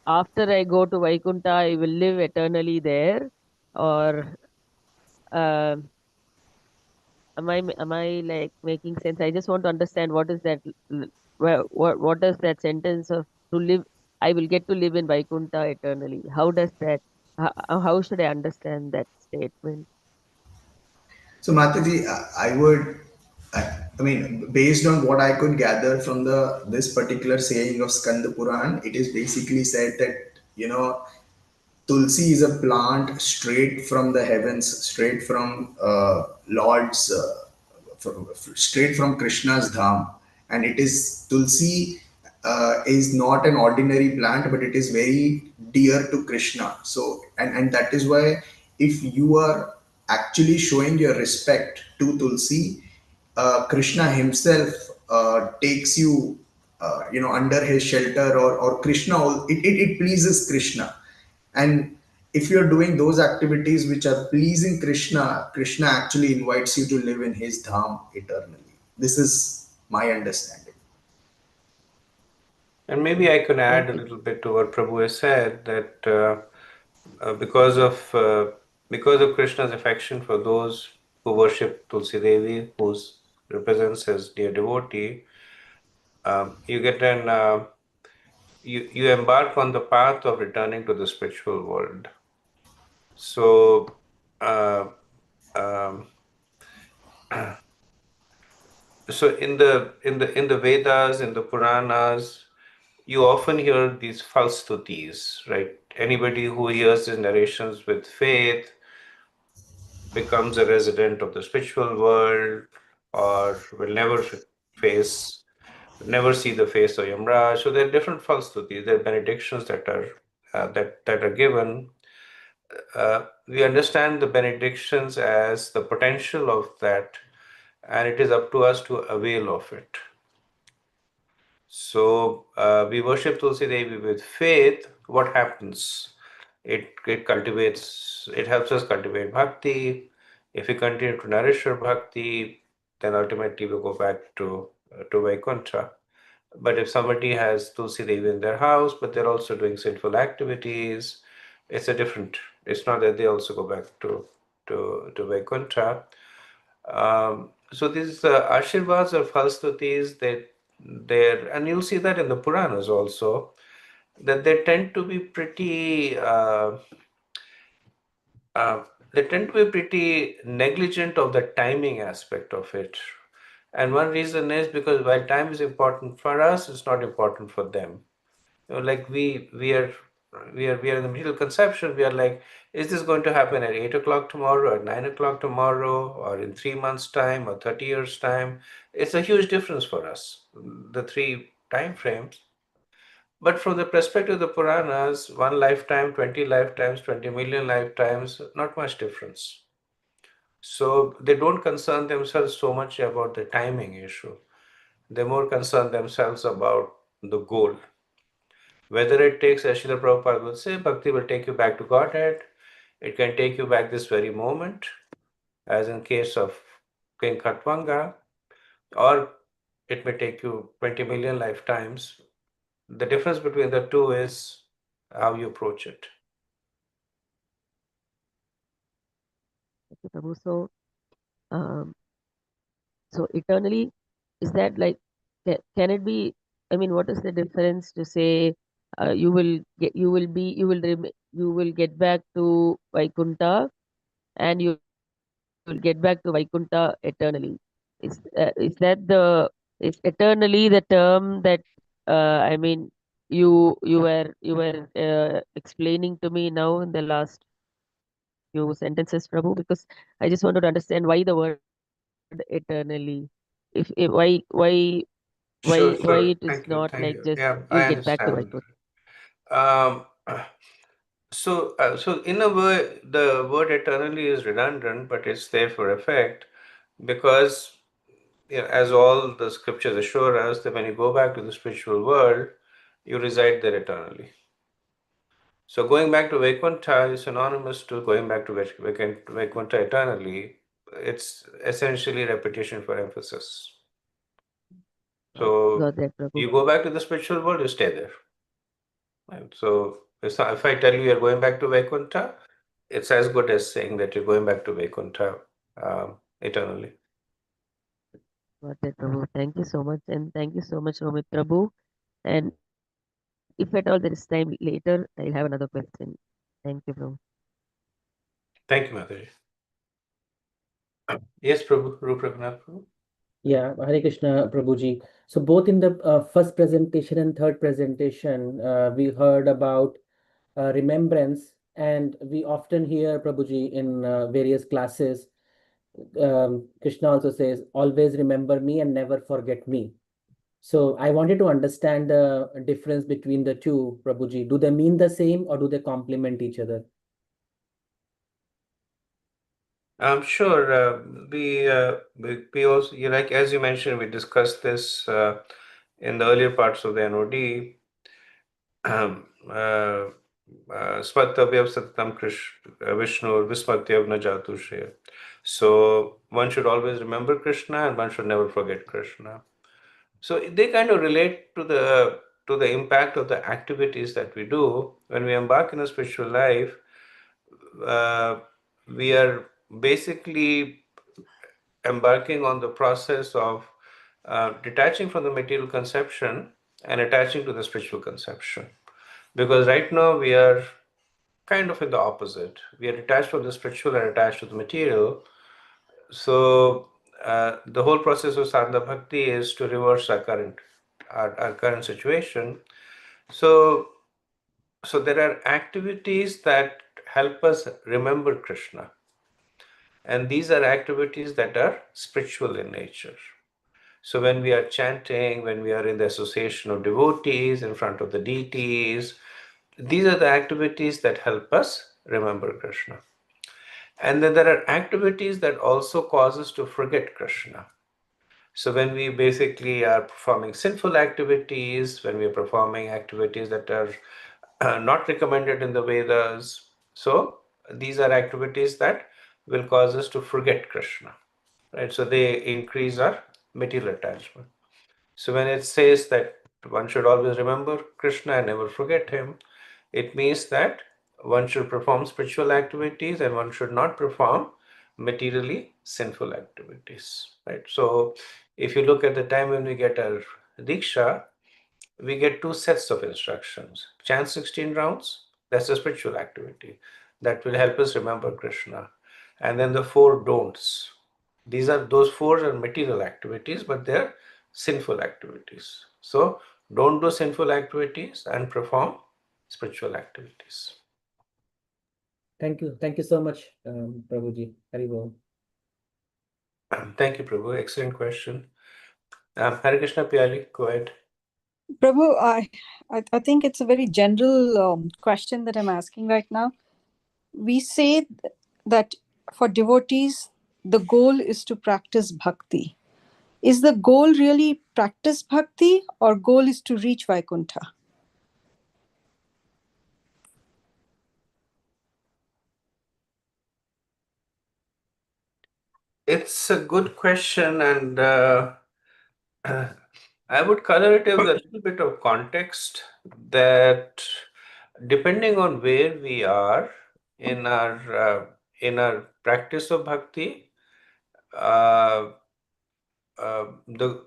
after I go to Vaikuntha I will live eternally there, or uh, am I like making sense? I just want to understand what is that what does that sentence of to live I will get to live in Vaikuntha eternally. How does that how should I understand that statement? So, Mataji, I mean, based on what I could gather from the this particular saying of Skanda Puran, it is basically said that Tulsi is a plant straight from the heavens, straight from Lord's, straight from Krishna's dham, and it is Tulsi is not an ordinary plant, but it is very dear to Krishna. So, and that is why if you are actually showing your respect to Tulsi, Krishna himself takes you, under his shelter, or Krishna. It pleases Krishna, and if you're doing those activities which are pleasing Krishna, Krishna actually invites you to live in his dham eternally. This is my understanding. And maybe I can add a Okay. little bit to what Prabhu has said that uh, because of uh, because of Krishna's affection for those who worship Tulsi Devi, who represents his dear devotee, you get an you embark on the path of returning to the spiritual world. So, uh, um, so in the Vedas, in the Puranas, you often hear these false stutis, right? Anybody who hears these narrations with faith becomes a resident of the spiritual world, or will face, never see the face of Yamraj. So there are different false stutis. There are benedictions that are given. We understand the benedictions as the potential of that, and it is up to us to avail of it. So we worship Tulsi Devi with faith. What happens? It cultivates. It helps us cultivate bhakti. If we continue to nourish our bhakti, then ultimately we go back to Vaikuntha. But if somebody has Tulsi Devi in their house, but they're also doing sinful activities, it's a different. It's not that they also go back to Vaikuntha. So these Ashirvads or Falstutis, and you'll see that in the Puranas also, that uh, they tend to be pretty negligent of the timing aspect of it. And one reason is because while time is important for us, it's not important for them. Like we are in the middle conception. We are like, is this going to happen at 8 o'clock tomorrow, or 9 o'clock tomorrow, or in 3 months' time, or 30 years' time? It's a huge difference for us, the three time frames. But from the perspective of the Puranas, one lifetime, 20 lifetimes, 20 million lifetimes, not much difference. So they don't concern themselves so much about the timing issue. They more concern themselves about the goal. Whether it takes, as Srila Prabhupada would say, Bhakti will take you back to Godhead. It can take you back this very moment, as in case of King Khatwanga, or it may take you 20 million lifetimes. The difference between the two is how you approach it. Okay, Prabhu. So eternally, is that like, can it be? I mean, what is the difference to say you will get back to Vaikuntha, and you will get back to Vaikuntha eternally? Is eternally the term that I mean you were explaining to me now in the last few sentences, Prabhu? Because I just wanted to understand why the word eternally. If Sure, why sure. it is Thank you. not Thank like you. just Yeah, you'll I get back to understand. Vaikuntha? Um, so in a way, the word eternally is redundant, but it's there for effect because, as all the scriptures assure us, that when you go back to the spiritual world, you reside there eternally. So going back to Vaikuntha is synonymous to going back to Vaikuntha eternally. It's essentially repetition for emphasis. So Got that, Prabhu. you go back to the spiritual world, you stay there. Right? So if I tell you you're going back to Vaikuntha, it's as good as saying that you're going back to Vaikuntha eternally. Got that, Prabhu. Thank you so much, and thank you so much, Romit Prabhu. And if at all there is time later, I'll have another question. Thank you, Prabhu. Thank you, Mataji. Yes, Prabhu, Rup Raghunath Prabhu. Yeah, Hare Krishna, Prabhuji. So both in the first presentation and third presentation, we heard about remembrance, and we often hear Prabhuji in various classes. Krishna also says, "Always remember me and never forget me." So I wanted to understand the difference between the two, Prabhuji. Do they mean the same or do they complement each other? Sure. We also, like as you mentioned, we discussed this in the earlier parts of the NoD. Smatavyav Satam Vishnu Vismatyav na Jatu Shreya. So one should always remember Krishna and one should never forget Krishna. So they kind of relate to the impact of the activities that we do when we embark in a spiritual life. We are basically embarking on the process of detaching from the material conception and attaching to the spiritual conception. Because right now we are kind of in the opposite. We are detached from the spiritual and attached to the material. So the whole process of sadhana bhakti is to reverse our current situation. So there are activities that help us remember Krishna. And these are activities that are spiritual in nature. So when we are chanting, when we are in the association of devotees in front of the deities, these are the activities that help us remember Krishna. And then there are activities that also cause us to forget Krishna. So when we basically are performing sinful activities, when we are performing activities that are not recommended in the Vedas, so these are activities that will cause us to forget Krishna, right? So they increase our material attachment. So when it says that one should always remember Krishna and never forget him, it means that one should perform spiritual activities and one should not perform materially sinful activities, right? So if you look at the time when we get our Diksha, we get two sets of instructions. Chant 16 rounds, that's a spiritual activity that will help us remember Krishna. And then the four don'ts. Those four are material activities, but they're sinful activities. So don't do sinful activities and perform spiritual activities. Thank you. Thank you so much, Prabhuji. Hari Bol. Thank you, Prabhu. Excellent question. Hare Krishna Piyali, go ahead. Prabhu, I think it's a very general question that I'm asking right now. We say that for devotees, the goal is to practice bhakti. is the goal really practice bhakti, or goal is to reach Vaikuntha? It's a good question, and I would color it with a little bit of context that depending on where we are in our practice of bhakti, uh, the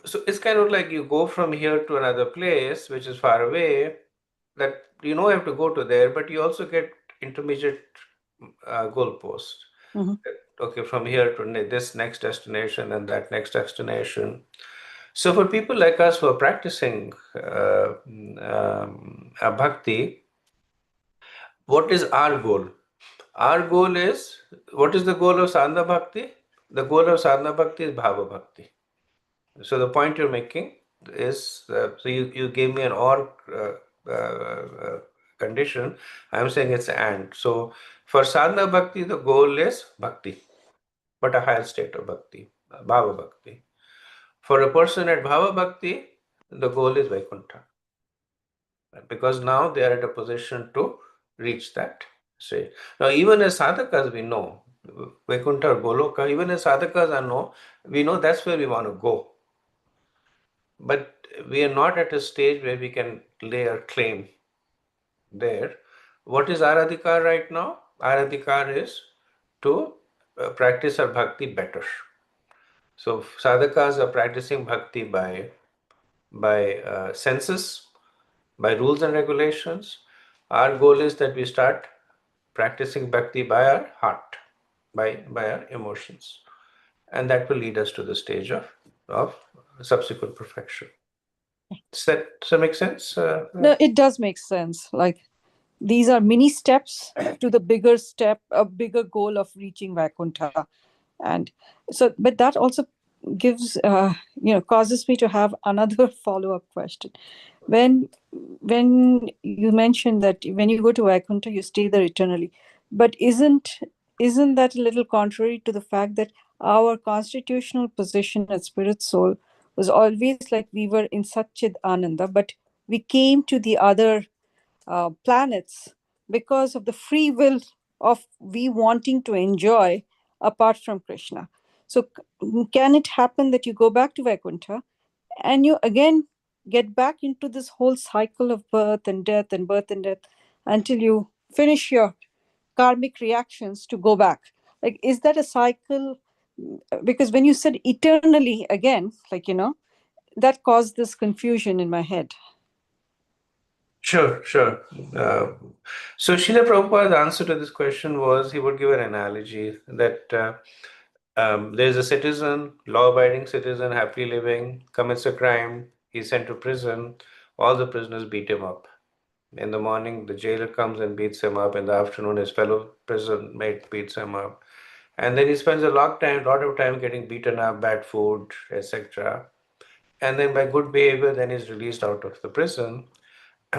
so it's kind of like you go from here to another place which is far away, that you know you have to go to there, but you also get intermediate goalposts. Mhm. Okay, from here to this next destination and that next destination. So for people like us who are practicing bhakti, what is our goal? Our goal is, what is the goal of sadhana bhakti? The goal of sadhana bhakti is bhava bhakti. So the point you're making is, so you gave me an or condition. I'm saying it's and. So for sadhana bhakti, the goal is bhakti, but a higher state of bhakti, bhava bhakti. For a person at bhava bhakti, the goal is Vaikuntha, because now they are at a position to reach that state. Now, even as sadhakas, we know Vaikuntha or Goloka, even as sadhakas are know, we know that's where we want to go. But we are not at a stage where we can lay our claim there. What is our adhikar right now? Our adhikar is to practice our bhakti better. So sadhakas are practicing bhakti by senses, by rules and regulations. Our goal is that we start practicing bhakti by our heart, by our emotions. And that will lead us to the stage of subsequent perfection. Does that make sense? No, it does make sense. Like, these are mini steps to the bigger step, a bigger goal of reaching Vaikuntha. And so, but that also gives, causes me to have another follow-up question. When you mentioned that when you go to Vaikuntha, you stay there eternally, but isn't that a little contrary to the fact that our constitutional position as spirit soul was always like we were in Satchid Ananda, but we came to the other planets because of the free will of we wanting to enjoy apart from Krishna. So, can it happen that you go back to Vaikuntha and you again get back into this whole cycle of birth and death and birth and death until you finish your karmic reactions to go back? Like, is that a cycle? Because when you said eternally again, that caused this confusion in my head. Sure, sure. So Srila Prabhupada's answer to this question was, he would give an analogy that there's a citizen, law-abiding citizen, happily living, commits a crime, he's sent to prison, all the prisoners beat him up. In the morning, the jailer comes and beats him up. In the afternoon, his fellow prison mate beats him up. And then he spends a lot of time getting beaten up, bad food, etc. And then by good behavior, then he's released out of the prison.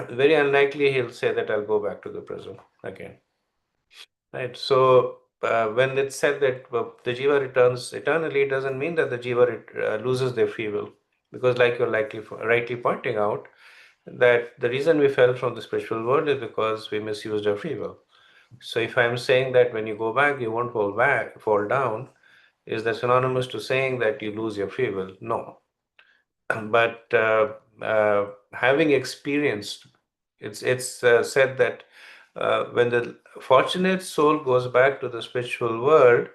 Very unlikely he'll say that I'll go back to the prison again. Right. So when it's said that the jiva returns eternally, it doesn't mean that the jiva loses their free will, because like you're rightly pointing out, that the reason we fell from the spiritual world is because we misused our free will. So if I'm saying that when you go back, you won't fall down, is that synonymous to saying that you lose your free will? No. But having experienced, it's said that when the fortunate soul goes back to the spiritual world,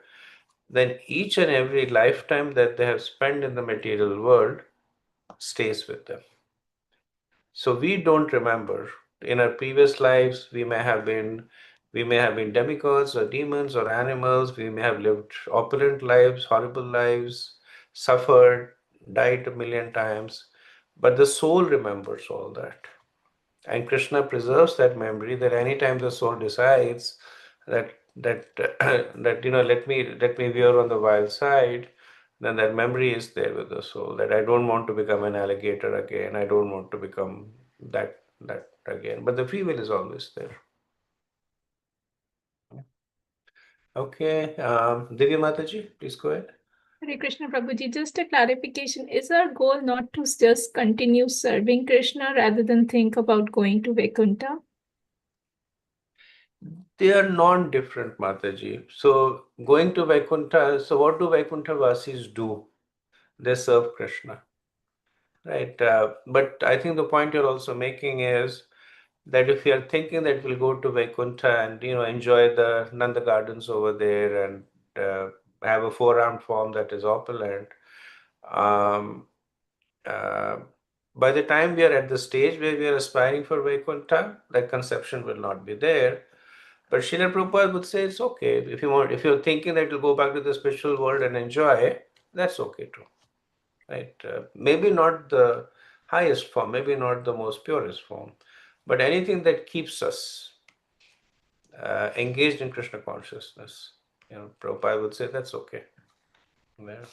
then each and every lifetime that they have spent in the material world stays with them. So we don't remember. In our previous lives, we may have been demigods or demons or animals. We may have lived opulent lives, horrible lives, suffered, died a million times. But the soul remembers all that. And Krishna preserves that memory, that anytime the soul decides that let me veer on the wild side, then that memory is there with the soul, that I don't want to become an alligator again, I don't want to become that again. But the free will is always there. Okay, Divya Mataji, please go ahead. Hare Krishna Prabhuji, just a clarification. Is our goal not to just continue serving Krishna rather than think about going to Vaikuntha? They are non-different, Mataji. So going to Vaikuntha, so what do Vaikuntha Vasis do? They serve Krishna, right? But I think the point you're also making is that if you're thinking that we'll go to Vaikuntha and enjoy the Nanda gardens over there and have a four-armed form that is opulent, um, uh, by the time we are at the stage where we are aspiring for Vaikuntha, that conception will not be there. But Srila Prabhupada would say it's okay. If you're thinking that you'll go back to the spiritual world and enjoy, that's okay too. Right? Maybe not the highest form, maybe not the most purest form, but anything that keeps us engaged in Krishna consciousness. Prabhupada would say that's okay. Yeah.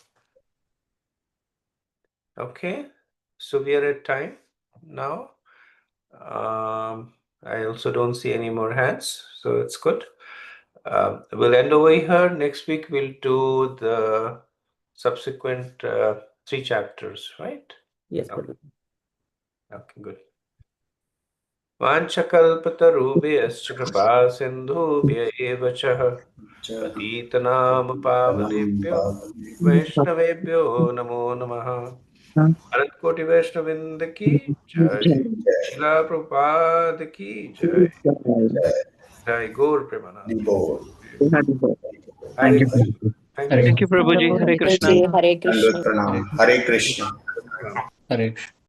Okay, so we are at time now. I also don't see any more hands, so it's good. We'll end over here. Next week we'll do the subsequent 3 chapters, right? Yes, Okay. Prabhuji. Okay, good. वाञ्छकल्पतरुभ्यश्च कृपा सिन्धुभ्य एव च पतितनामपावनेभ्यो वैष्णवेभ्यो नमो नमः। भारतकोटि वैष्णववृंद की जय। शिला प्रभुपाद की जय। जय गौर Premanand. Thank you. Thank Hare you. Thank you, Prabhuji. Prabhu, Hare Hare Krishna. Krishna. Dandavat pranam. Hare Krishna. Hare Krishna.